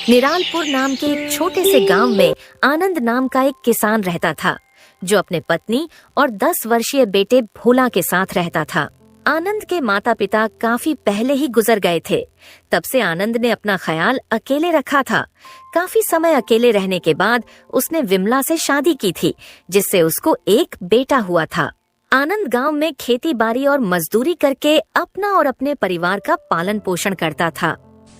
निरालपुर नाम के एक छोटे से गांव में आनंद नाम का एक किसान रहता था, जो अपने पत्नी और 10 वर्षीय बेटे भोला के साथ रहता था। आनंद के माता पिता काफी पहले ही गुजर गए थे। तब से आनंद ने अपना ख्याल अकेले रखा था। काफी समय अकेले रहने के बाद उसने विमला से शादी की थी, जिससे उसको एक बेटा हुआ था। आनंद गांव में खेती बाड़ी और मजदूरी करके अपना और अपने परिवार का पालन पोषण करता था।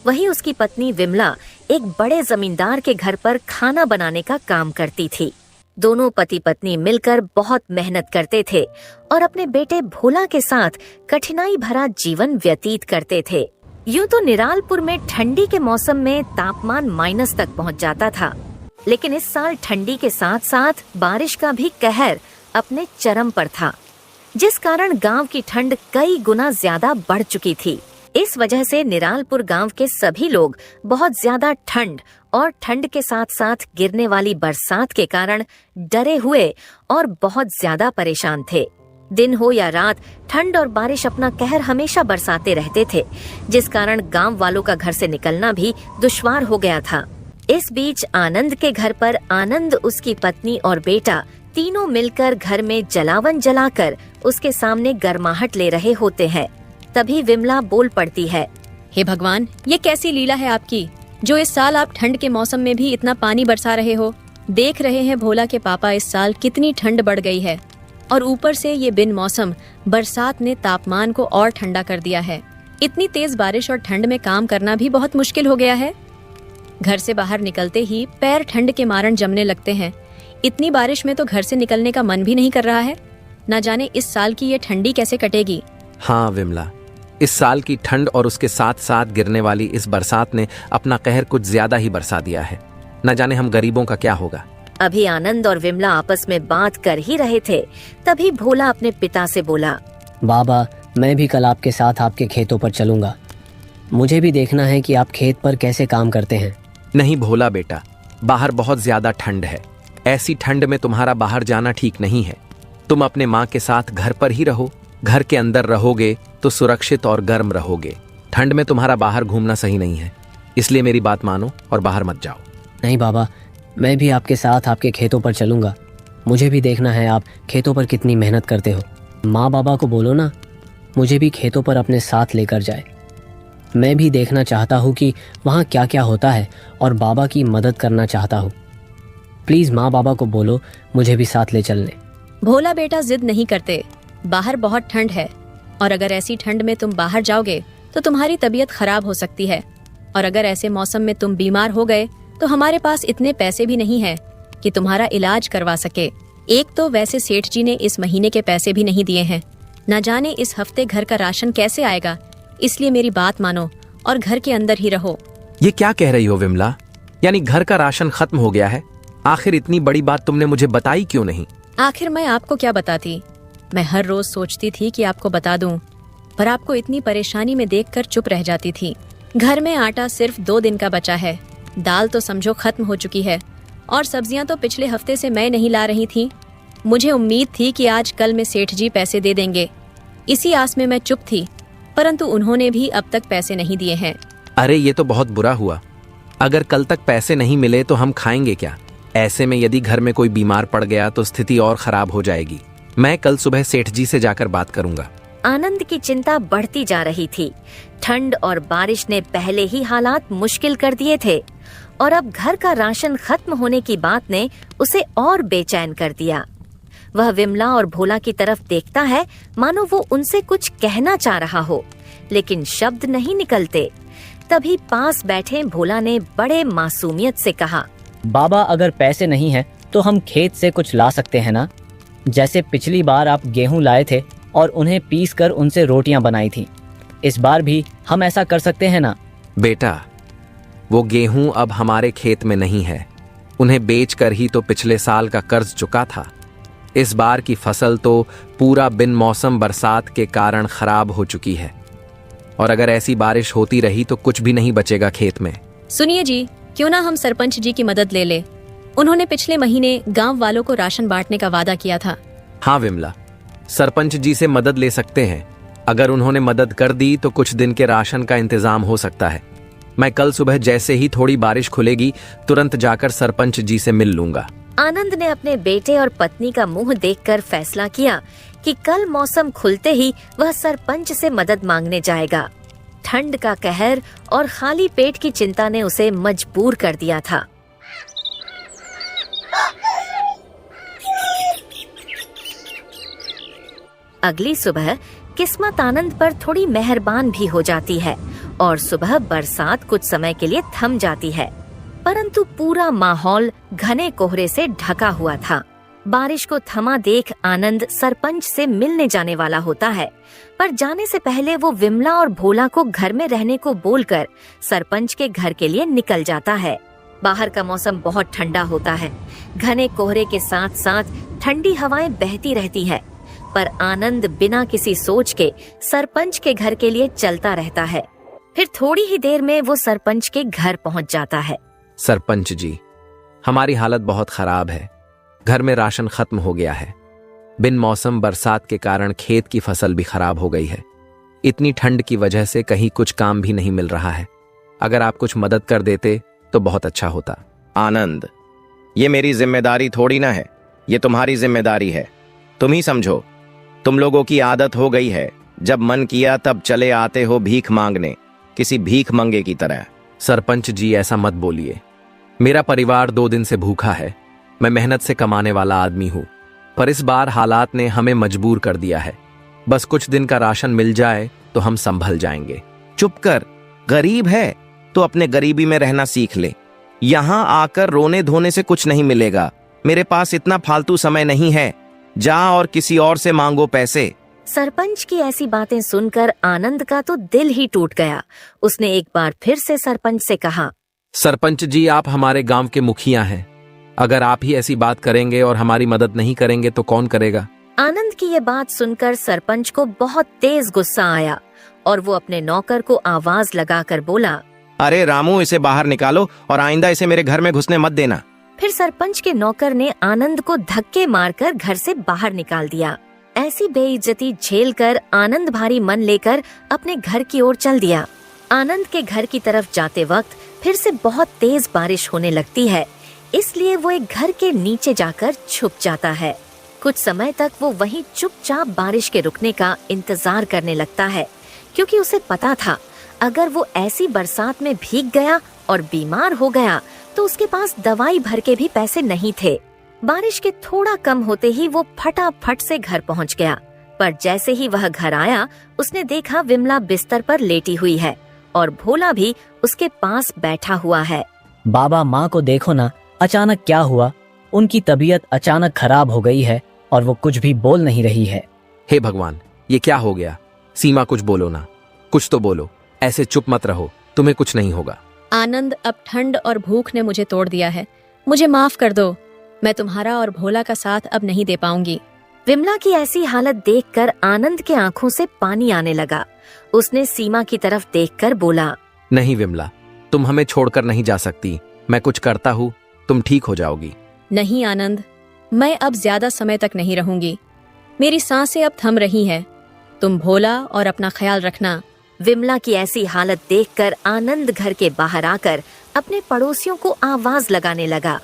वहीं उसकी पत्नी विमला एक बड़े जमींदार के घर पर खाना बनाने का काम करती थी। दोनों पति पत्नी मिलकर बहुत मेहनत करते थे और अपने बेटे भोला के साथ कठिनाई भरा जीवन व्यतीत करते थे। यूं तो निरालपुर में ठंडी के मौसम में तापमान माइनस तक पहुंच जाता था, लेकिन इस साल ठंडी के साथ साथ बारिश का भी कहर अपने चरम पर था, जिस कारण गांव की ठंड कई गुना ज्यादा बढ़ चुकी थी। इस वजह से निरालपुर गांव के सभी लोग बहुत ज्यादा ठंड और ठंड के साथ साथ गिरने वाली बरसात के कारण डरे हुए और बहुत ज्यादा परेशान थे। दिन हो या रात, ठंड और बारिश अपना कहर हमेशा बरसाते रहते थे, जिस कारण गांव वालों का घर से निकलना भी दुश्वार हो गया था। इस बीच आनंद के घर पर आनंद, उसकी पत्नी और बेटा तीनों मिलकर घर में जलावन जलाकर उसके सामने गर्माहट ले रहे होते हैं। तभी विमला बोल पड़ती है, हे भगवान, ये कैसी लीला है आपकी, जो इस साल आप ठंड के मौसम में भी इतना पानी बरसा रहे हो। देख रहे हैं भोला के पापा, इस साल कितनी ठंड बढ़ गई है, और ऊपर से ये बिन मौसम बरसात ने तापमान को और ठंडा कर दिया है। इतनी तेज बारिश और ठंड में काम करना भी बहुत मुश्किल हो गया है। घर से बाहर निकलते ही पैर ठंड के मारण जमने लगते हैं। इतनी बारिश में तो घर से निकलने का मन भी नहीं कर रहा है। न जाने इस साल की ये ठंडी कैसे कटेगी। हाँ विमला, इस साल की ठंड और उसके साथ साथ गिरने वाली इस बरसात ने अपना कहर कुछ ज्यादा ही बरसा दिया है। न जाने हम गरीबों का क्या होगा। अभी आनंद और विमला आपस में बात कर ही रहे थे, तभी भोला अपने पिता से बोला, बाबा, मैं भी कल आपके साथ आपके खेतों पर चलूंगा। मुझे भी देखना है कि आप खेत पर कैसे काम करते हैं। नहीं भोला बेटा, बाहर बहुत ज्यादा ठंड है। ऐसी ठंड में तुम्हारा बाहर जाना ठीक नहीं है। तुम अपने माँ के साथ घर पर ही रहो। घर के अंदर रहोगे तो सुरक्षित और गर्म रहोगे। ठंड में तुम्हारा बाहर घूमना सही नहीं है, इसलिए मेरी बात मानो और बाहर मत जाओ। नहीं बाबा, मैं भी आपके साथ आपके खेतों पर चलूंगा। मुझे भी देखना है आप खेतों पर कितनी मेहनत करते हो। माँ बाबा को बोलो ना, मुझे भी खेतों पर अपने साथ लेकर जाए। मैं भी देखना चाहता हूँ कि वहाँ क्या क्या होता है और बाबा की मदद करना चाहता हूँ। प्लीज माँ बाबा को बोलो मुझे भी साथ ले चलने। भोला बेटा, जिद नहीं करते। बाहर बहुत ठंड है, और अगर ऐसी ठंड में तुम बाहर जाओगे तो तुम्हारी तबीयत खराब हो सकती है, और अगर ऐसे मौसम में तुम बीमार हो गए तो हमारे पास इतने पैसे भी नहीं है कि तुम्हारा इलाज करवा सके। एक तो वैसे सेठ जी ने इस महीने के पैसे भी नहीं दिए हैं। न जाने इस हफ्ते घर का राशन कैसे आएगा, इसलिए मेरी बात मानो और घर के अंदर ही रहो। ये क्या कह रही हो विमला? यानी घर का राशन खत्म हो गया है? आखिर इतनी बड़ी बात तुमने मुझे बताई क्यों नहीं? आखिर मैं आपको क्या बताती। मैं हर रोज सोचती थी कि आपको बता दूं, पर आपको इतनी परेशानी में देखकर चुप रह जाती थी। घर में आटा सिर्फ 2 दिन का बचा है। दाल तो समझो खत्म हो चुकी है, और सब्जियां तो पिछले हफ्ते से मैं नहीं ला रही थी। मुझे उम्मीद थी कि आज कल में सेठ जी पैसे दे देंगे। इसी आस में मैं चुप थी, परंतु उन्होंने भी अब तक पैसे नहीं दिए हैं। अरे ये तो बहुत बुरा हुआ। अगर कल तक पैसे नहीं मिले तो हम खाएंगे क्या? ऐसे में यदि घर में कोई बीमार पड़ गया तो स्थिति और खराब हो जाएगी। मैं कल सुबह सेठ जी से जाकर बात करूंगा। आनंद की चिंता बढ़ती जा रही थी। ठंड और बारिश ने पहले ही हालात मुश्किल कर दिए थे, और अब घर का राशन खत्म होने की बात ने उसे और बेचैन कर दिया। वह विमला और भोला की तरफ देखता है, मानो वो उनसे कुछ कहना चाह रहा हो, लेकिन शब्द नहीं निकलते। तभी पास बैठे भोला ने बड़े मासूमियत से कहा, बाबा, अगर पैसे नहीं है तो हम खेत से कुछ ला सकते हैं ना। जैसे पिछली बार आप गेहूं लाए थे और उन्हें पीस कर उनसे रोटियां बनाई थी, इस बार भी हम ऐसा कर सकते हैं ना। बेटा, वो गेहूं अब हमारे खेत में नहीं है। उन्हें बेचकर ही तो पिछले साल का कर्ज चुका था। इस बार की फसल तो पूरा बिन मौसम बरसात के कारण खराब हो चुकी है, और अगर ऐसी बारिश होती रही तो कुछ भी नहीं बचेगा खेत में। सुनिए जी, क्यों ना हम सरपंच जी की मदद ले ले। उन्होंने पिछले महीने गांव वालों को राशन बांटने का वादा किया था। हाँ विमला, सरपंच जी से मदद ले सकते हैं। अगर उन्होंने मदद कर दी तो कुछ दिन के राशन का इंतजाम हो सकता है। मैं कल सुबह जैसे ही थोड़ी बारिश खुलेगी तुरंत जाकर सरपंच जी से मिल लूंगा। आनंद ने अपने बेटे और पत्नी का मुंह देखकर फैसला किया कि कल मौसम खुलते ही वह सरपंच से मदद मांगने जाएगा। ठंड का कहर और खाली पेट की चिंता ने उसे मजबूर कर दिया था। अगली सुबह किस्मत आनंद पर थोड़ी मेहरबान भी हो जाती है और सुबह बरसात कुछ समय के लिए थम जाती है, परंतु पूरा माहौल घने कोहरे से ढका हुआ था। बारिश को थमा देख आनंद सरपंच से मिलने जाने वाला होता है, पर जाने से पहले वो विमला और भोला को घर में रहने को बोलकर सरपंच के घर के लिए निकल जाता है। बाहर का मौसम बहुत ठंडा होता है। घने कोहरे के साथ साथ ठंडी हवाएं बहती रहती है, पर आनंद बिना किसी सोच के सरपंच के घर के लिए चलता रहता है। फिर थोड़ी ही देर में वो सरपंच के घर पहुंच जाता है। सरपंच जी, हमारी हालत बहुत खराब है। घर में राशन खत्म हो गया है। बिन मौसम बरसात के कारण खेत की फसल भी खराब हो गई है। इतनी ठंड की वजह से कहीं कुछ काम भी नहीं मिल रहा है। अगर आप कुछ मदद कर देते तो बहुत अच्छा होता। आनंद, ये मेरी जिम्मेदारी थोड़ी ना है, ये तुम्हारी जिम्मेदारी है। तुम ही समझो। तुम लोगों की आदत हो गई है, जब मन किया तब चले आते हो भीख मांगने, किसी भीख मंगे की तरह। सरपंच जी, ऐसा मत बोलिए। मेरा परिवार 2 दिन से भूखा है। मैं मेहनत से कमाने वाला आदमी हूँ, पर इस बार हालात ने हमें मजबूर कर दिया है। बस कुछ दिन का राशन मिल जाए तो हम संभल जाएंगे। चुप कर, गरीब है तो अपने गरीबी में रहना सीख ले। यहाँ आकर रोने धोने से कुछ नहीं मिलेगा। मेरे पास इतना फालतू समय नहीं है। जा और किसी और से मांगो पैसे। सरपंच की ऐसी बातें सुनकर आनंद का तो दिल ही टूट गया। उसने एक बार फिर से सरपंच से कहा, सरपंच जी, आप हमारे गांव के मुखिया हैं। अगर आप ही ऐसी बात करेंगे और हमारी मदद नहीं करेंगे तो कौन करेगा? आनंद की ये बात सुनकर सरपंच को बहुत तेज गुस्सा आया और वो अपने नौकर को आवाज लगाकर बोला, अरे रामू, इसे बाहर निकालो और आइंदा इसे मेरे घर में घुसने मत देना। फिर सरपंच के नौकर ने आनंद को धक्के मारकर घर से बाहर निकाल दिया। ऐसी बेइज्जती झेलकर आनंद भारी मन लेकर अपने घर की ओर चल दिया। आनंद के घर की तरफ जाते वक्त फिर से बहुत तेज बारिश होने लगती है, इसलिए वो एक घर के नीचे जाकर छुप जाता है। कुछ समय तक वो वहीं चुपचाप बारिश के रुकने का इंतजार करने लगता है, क्योंकि उसे पता था अगर वो ऐसी बरसात में भीग गया और बीमार हो गया तो उसके पास दवाई भर के भी पैसे नहीं थे। बारिश के थोड़ा कम होते ही वो फटाफट से घर पहुंच गया, पर जैसे ही वह घर आया उसने देखा विमला बिस्तर पर लेटी हुई है और भोला भी उसके पास बैठा हुआ है। बाबा, माँ को देखो ना, अचानक क्या हुआ? उनकी तबीयत अचानक खराब हो गई है और वो कुछ भी बोल नहीं रही है। हे भगवान, ये क्या हो गया? सीमा, कुछ बोलो ना, कुछ तो बोलो। ऐसे चुप मत रहो, तुम्हें कुछ नहीं होगा। आनंद, अब ठंड और भूख ने मुझे तोड़ दिया है। मुझे माफ कर दो। मैं तुम्हारा और भोला का साथ अब नहीं दे पाऊंगी। विमला की ऐसी हालत देखकर आनंद के आंखों से पानी आने लगा। उसने सीमा की तरफ देखकर बोला, नहीं विमला, तुम हमें छोड़कर नहीं जा सकती। मैं कुछ करता हूँ, तुम ठीक हो जाओगी। नहीं आनंद, मैं अब ज्यादा समय तक नहीं रहूंगी। मेरी सांसें अब थम रही हैं। तुम भोला और अपना ख्याल रखना। विमला की ऐसी हालत देखकर आनंद घर के बाहर आकर अपने पड़ोसियों को आवाज लगाने लगा,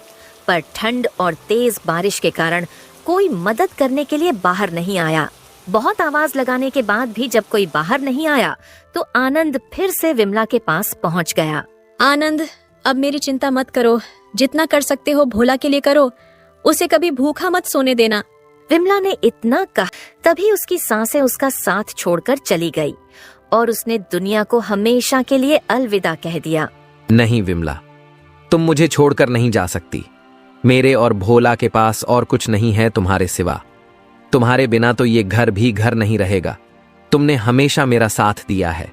पर ठंड और तेज बारिश के कारण कोई मदद करने के लिए बाहर नहीं आया। बहुत आवाज लगाने के बाद भी जब कोई बाहर नहीं आया तो आनंद फिर से विमला के पास पहुंच गया। आनंद, अब मेरी चिंता मत करो। जितना कर सकते हो भोला के लिए करो। उसे कभी भूखा मत सोने देना। विमला ने इतना कहा, तभी उसकी सांसें उसका साथ छोड़कर चली गई और उसने दुनिया को हमेशा के लिए अलविदा कह दिया। नहीं विमला, तुम मुझे छोड़कर नहीं जा सकती। मेरे और भोला के पास और कुछ नहीं है तुम्हारे सिवा। तुम्हारे बिना तो ये घर भी घर नहीं रहेगा। तुमने हमेशा मेरा साथ दिया है,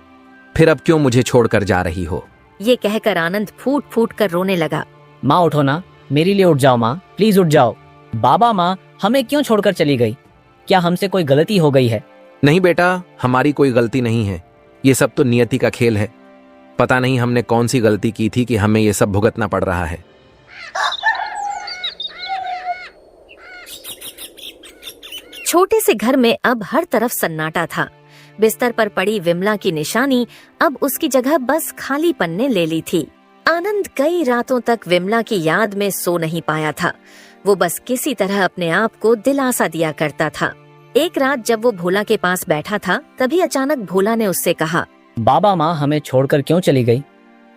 फिर अब क्यों मुझे छोड़कर जा रही हो? ये कहकर आनंद फूट फूट कर रोने लगा। माँ उठो ना, मेरे लिए उठ जाओ माँ, प्लीज उठ जाओ। बाबा, माँ हमें क्यों छोड़कर चली गई? क्या हमसे कोई गलती हो गई है? नहीं बेटा, हमारी कोई गलती नहीं है। ये सब तो नियति का खेल है। पता नहीं हमने कौन सी गलती की थी कि हमें ये सब भुगतना पड़ रहा है। छोटे से घर में अब हर तरफ सन्नाटा था। बिस्तर पर पड़ी विमला की निशानी अब उसकी जगह बस खालीपन ने ले ली थी। आनंद कई रातों तक विमला की याद में सो नहीं पाया था। वो बस किसी तरह अपने आप को दिलासा दिया करता था। एक रात जब वो भोला के पास बैठा था, तभी अचानक भोला ने उससे कहा, बाबा माँ हमें छोड़कर क्यों चली गई?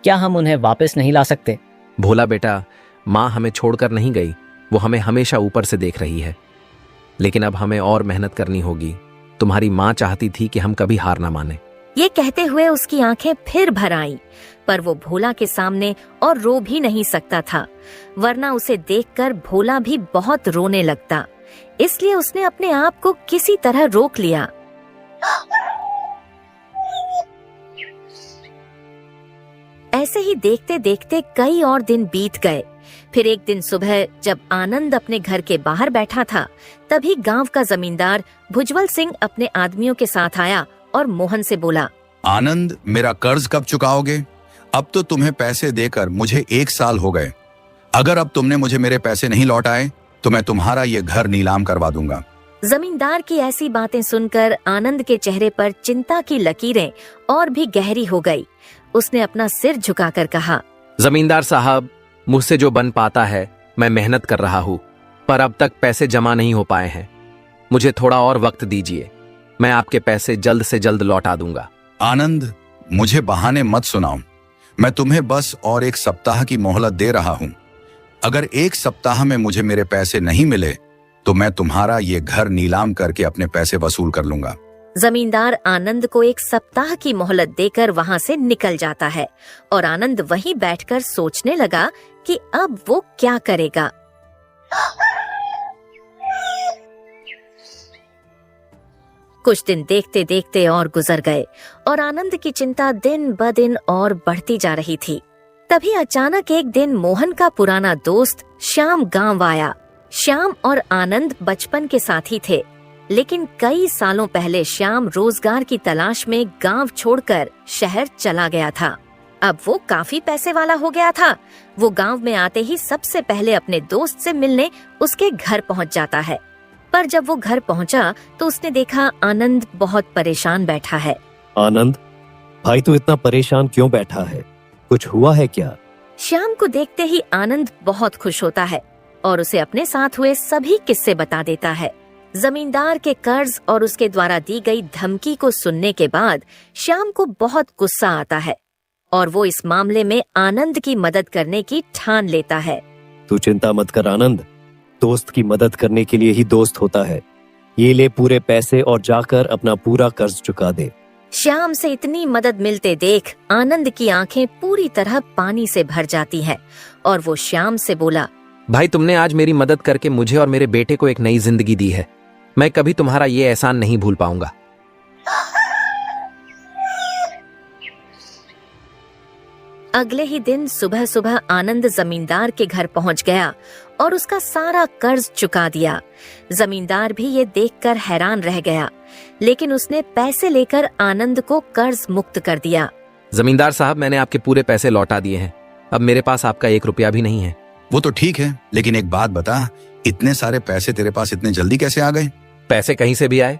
क्या हम उन्हें वापस नहीं ला सकते? भोला बेटा, माँ हमें छोड़कर नहीं गई, वो हमें हमेशा ऊपर से देख रही है। लेकिन अब हमें और मेहनत करनी होगी। तुम्हारी माँ चाहती थी कि हम कभी हार ना माने। ये कहते हुए उसकी आंखें फिर भर आईं, पर वो भोला के सामने और रो भी नहीं सकता था, वरना उसे देखकर भोला भी बहुत रोने लगता। इसलिए उसने अपने आप को किसी तरह रोक लिया। ऐसे ही देखते देखते कई और दिन बीत गए। फिर एक दिन सुबह जब आनंद अपने घर के बाहर बैठा था, तभी गांव का जमींदार भुजबल सिंह अपने आदमियों के साथ आया और मोहन से बोला, आनंद, मेरा कर्ज कब चुकाओगे? अब तो तुम्हें पैसे देकर मुझे 1 साल हो गए। अगर अब तुमने मुझे मेरे पैसे नहीं लौटाए तो मैं तुम्हारा ये घर नीलाम करवा दूंगा। जमींदार की ऐसी बातें सुनकर आनंद के चेहरे पर चिंता की लकीरें और भी गहरी हो गई। उसने अपना सिर झुकाकर कहा, जमींदार साहब, मुझसे जो बन पाता है मैं मेहनत कर रहा हूँ, पर अब तक पैसे जमा नहीं हो पाए हैं। मुझे थोड़ा और वक्त दीजिए, मैं आपके पैसे जल्द से जल्द लौटा दूंगा। आनंद, मुझे बहाने मत सुनाओ। मैं तुम्हें बस और 1 सप्ताह की मोहलत दे रहा हूँ। अगर 1 सप्ताह में मुझे मेरे पैसे नहीं मिले तो मैं तुम्हारा ये घर नीलाम करके अपने पैसे वसूल कर लूंगा। जमींदार आनंद को 1 सप्ताह की मोहलत देकर वहां से निकल जाता है और आनंद वहीं बैठकर सोचने लगा कि अब वो क्या करेगा। कुछ दिन देखते देखते और गुजर गए और आनंद की चिंता दिन ब दिन और बढ़ती जा रही थी। तभी अचानक एक दिन मोहन का पुराना दोस्त श्याम गांव आया। श्याम और आनंद बचपन के साथी थे, लेकिन कई सालों पहले श्याम रोजगार की तलाश में गांव छोड़कर शहर चला गया था। अब वो काफी पैसे वाला हो गया था। वो गांव में आते ही सबसे पहले अपने दोस्त से मिलने उसके घर पहुंच जाता है। पर जब वो घर पहुंचा तो उसने देखा आनंद बहुत परेशान बैठा है। आनंद भाई, तू इतना परेशान क्यों बैठा है? कुछ हुआ है क्या? श्याम को देखते ही आनंद बहुत खुश होता है और उसे अपने साथ हुए सभी किस्से बता देता है। जमींदार के कर्ज और उसके द्वारा दी गई धमकी को सुनने के बाद श्याम को बहुत गुस्सा आता है और वो इस मामले में आनंद की मदद करने की ठान लेता है। तू चिंता मत कर आनंद, दोस्त की मदद करने के लिए ही दोस्त होता है। ये ले पूरे पैसे और जाकर अपना पूरा कर्ज चुका दे। श्याम से इतनी मदद मिलते देख आनंद की आंखें पूरी तरह पानी से भर जाती हैं और वो श्याम से बोला, भाई, तुमने आज मेरी मदद करके मुझे और मेरे बेटे को एक नई जिंदगी दी है। मैं कभी तुम्हारा ये एहसान नहीं भूल पाऊंगा। अगले ही दिन सुबह सुबह आनंद जमींदार के घर पहुंच गया और उसका सारा कर्ज चुका दिया। जमींदार भी ये देखकर हैरान रह गया, लेकिन उसने पैसे लेकर आनंद को कर्ज मुक्त कर दिया। जमींदार साहब, मैंने आपके पूरे पैसे लौटा दिए हैं। अब मेरे पास आपका 1 रुपया भी नहीं है। वो तो ठीक है, लेकिन एक बात बता, इतने सारे पैसे तेरे पास इतने जल्दी कैसे आ गए? पैसे कहीं से भी आए,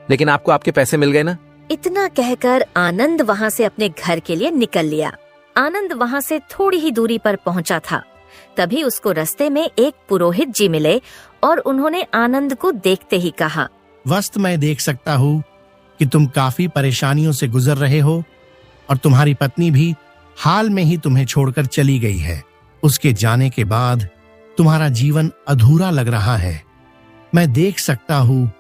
लेकिन आपको आपके पैसे मिल गए ना। इतना कहकर आनंद वहां से अपने घर के लिए निकल लिया। आनंद वहां से थोड़ी ही दूरी पर पहुंचा था, तभी उसको रास्ते में एक पुरोहित जी मिले और उन्होंने आनंद को देखते ही कहा, वस्त मैं देख सकता हूँ कि तुम काफी परेशानियों से गुजर रहे हो और तुम्हारी पत्नी भी हाल में ही तुम्हें छोड़कर चली गई है। उसके जाने के बाद तुम्हारा जीवन अधूरा लग रहा है। मैं देख सकता हूँ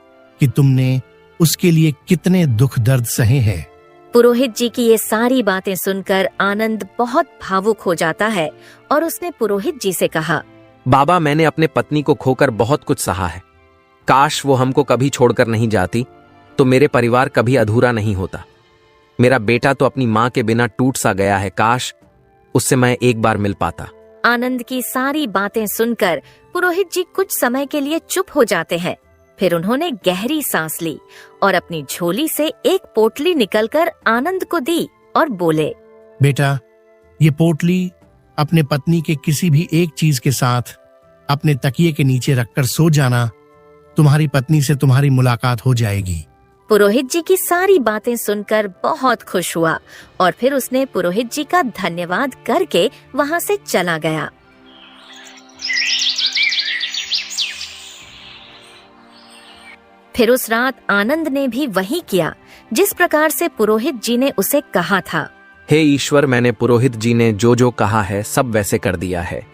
कि तुमने उसके लिए कितने दुख दर्द सहे हैं। पुरोहित जी की ये सारी बातें सुनकर आनंद बहुत भावुक हो जाता है और उसने पुरोहित जी से कहा, बाबा, मैंने अपने पत्नी को खोकर बहुत कुछ सहा है। काश वो हमको कभी छोड़कर नहीं जाती तो मेरे परिवार कभी अधूरा नहीं होता। मेरा बेटा तो अपनी माँ के बिना टूट सा गया है। काश उससे मैं एक बार मिल पाता। आनंद की सारी बातें सुनकर पुरोहित जी कुछ समय के लिए चुप हो जाते हैं। फिर उन्होंने गहरी सांस ली और अपनी झोली से एक पोटली निकलकर आनंद को दी और बोले, बेटा, ये पोटली अपने पत्नी के किसी भी एक चीज के साथ अपने तकिए के नीचे रखकर सो जाना तुम्हारी पत्नी से तुम्हारी मुलाकात हो जाएगी। पुरोहित जी की सारी बातें सुनकर बहुत खुश हुआ और फिर उसने पुरोहित जी का धन्यवाद करके वहां से चला गया। फिर उस रात आनंद ने भी वही किया जिस प्रकार से पुरोहित जी ने उसे कहा था। हे ईश्वर, मैंने पुरोहित जी ने जो जो कहा है सब वैसे कर दिया है।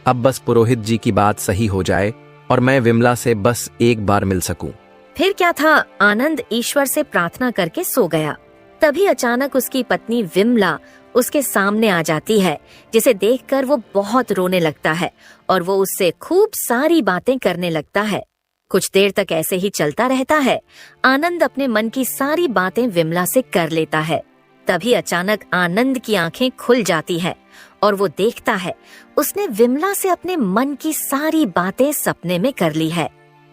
अब बस पुरोहित जी की बात सही हो जाए और मैं विमला से बस एक बार मिल सकूं। फिर क्या था, आनंद ईश्वर से प्रार्थना करके सो गया। तभी अचानक उसकी पत्नी विमला उसके सामने आ जाती है, जिसे देखकर वो बहुत रोने लगता है और वो उससे खूब सारी बातें करने लगता है। कुछ देर तक ऐसे ही चलता रहता है। आनंद अपने मन की सारी बातें विमला से कर लेता है। तभी अचानक आनंद की आंखें खुल जाती है और वो देखता है उसने विमला से अपने मन की सारी बातें सपने में कर ली है।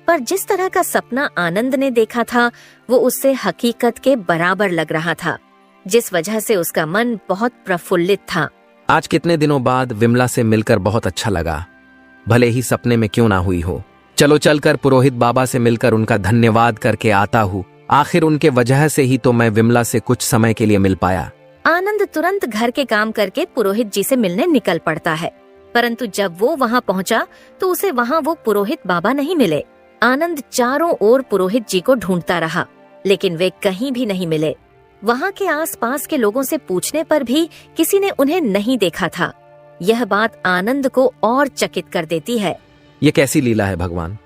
पर जिस तरह का सपना आनंद ने देखा था वो उससे हकीकत के बराबर लग रहा था, जिस वजह से उसका मन बहुत प्रफुल्लित था। आज कितने दिनों बाद विमला से मिलकर बहुत अच्छा लगा, भले ही सपने में क्यों ना हुई हो। चलो चलकर पुरोहित बाबा से मिलकर उनका धन्यवाद करके आता हूँ। आखिर उनके वजह से ही तो मैं विमला से कुछ समय के लिए मिल पाया। आनंद तुरंत घर के काम करके पुरोहित जी से मिलने निकल पड़ता है, परंतु जब वो वहाँ पहुँचा तो उसे वहाँ वो पुरोहित बाबा नहीं मिले। आनंद चारों ओर पुरोहित जी को ढूंढता रहा, लेकिन वे कहीं भी नहीं मिले। वहाँ के आसपास के लोगों से पूछने पर भी किसी ने उन्हें नहीं देखा था। यह बात आनंद को और चकित कर देती है। ये कैसी लीला है भगवान।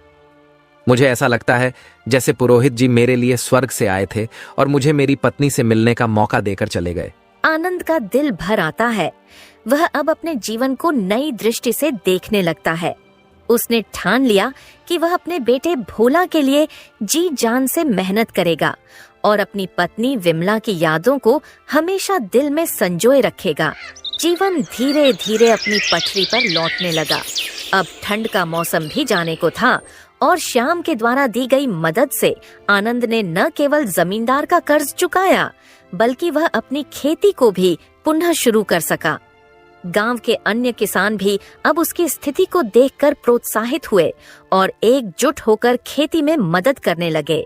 मुझे ऐसा लगता है जैसे पुरोहित जी मेरे लिए स्वर्ग से आए थे और मुझे मेरी पत्नी से मिलने का मौका देकर चले गए। आनंद का दिल भर आता है। वह अब अपने जीवन को नई दृष्टि से देखने लगता है। उसने ठान लिया कि वह अपने बेटे भोला के लिए जी जान से मेहनत करेगा और अपनी पत्नी विमला की यादों को हमेशा दिल में संजोए रखेगा। जीवन धीरे धीरे अपनी पटरी पर लौटने लगा। अब ठंड का मौसम भी जाने को था और श्याम के द्वारा दी गई मदद से आनंद ने न केवल जमींदार का कर्ज चुकाया, बल्कि वह अपनी खेती को भी पुनः शुरू कर सका। गांव के अन्य किसान भी अब उसकी स्थिति को देखकर प्रोत्साहित हुए और एकजुट होकर खेती में मदद करने लगे।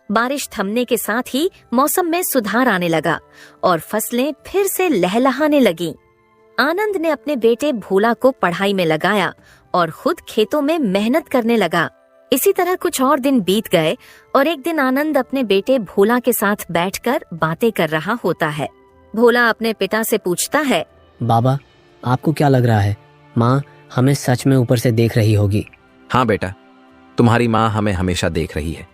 बारिश थमने के साथ ही मौसम में सुधार आने लगा और फसलें फिर से लहलहाने लगीं। आनंद ने अपने बेटे भोला को पढ़ाई में लगाया और खुद खेतों में मेहनत करने लगा। इसी तरह कुछ और दिन बीत गए और एक दिन आनंद अपने बेटे भोला के साथ बैठकर बातें कर रहा होता है। भोला अपने पिता से पूछता है, बाबा, आपको क्या लग रहा है, माँ हमें सच में ऊपर से देख रही होगी? हाँ बेटा, तुम्हारी माँ हमें हमेशा देख रही है।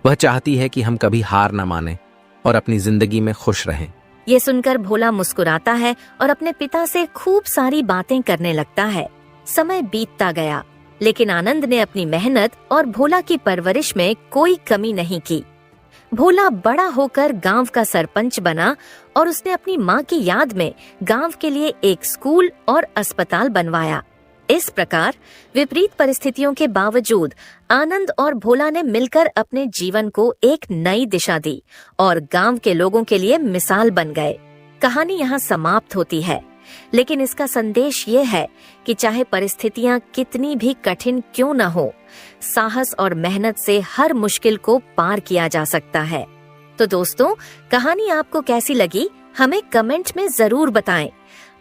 वह चाहती है कि हम कभी हार न माने और अपनी जिंदगी में खुश रहें। ये सुनकर भोला मुस्कुराता है और अपने पिता से खूब सारी बातें करने लगता है। समय बीतता गया, लेकिन आनंद ने अपनी मेहनत और भोला की परवरिश में कोई कमी नहीं की। भोला बड़ा होकर गांव का सरपंच बना और उसने अपनी माँ की याद में गांव के लिए एक स्कूल और अस्पताल बनवाया। इस प्रकार विपरीत परिस्थितियों के बावजूद आनंद और भोला ने मिलकर अपने जीवन को एक नई दिशा दी और गांव के लोगों के लिए मिसाल बन गए। कहानी यहाँ समाप्त होती है, लेकिन इसका संदेश ये है कि चाहे परिस्थितियां कितनी भी कठिन क्यों न हो, साहस और मेहनत से हर मुश्किल को पार किया जा सकता है। तो दोस्तों, कहानी आपको कैसी लगी हमें कमेंट में जरूर बताएं।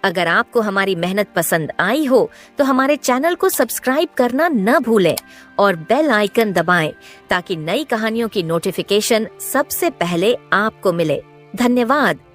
अगर आपको हमारी मेहनत पसंद आई हो तो हमारे चैनल को सब्सक्राइब करना न भूलें और बेल आइकन दबाएं ताकि नई कहानियों की नोटिफिकेशन सबसे पहले आपको मिले। धन्यवाद।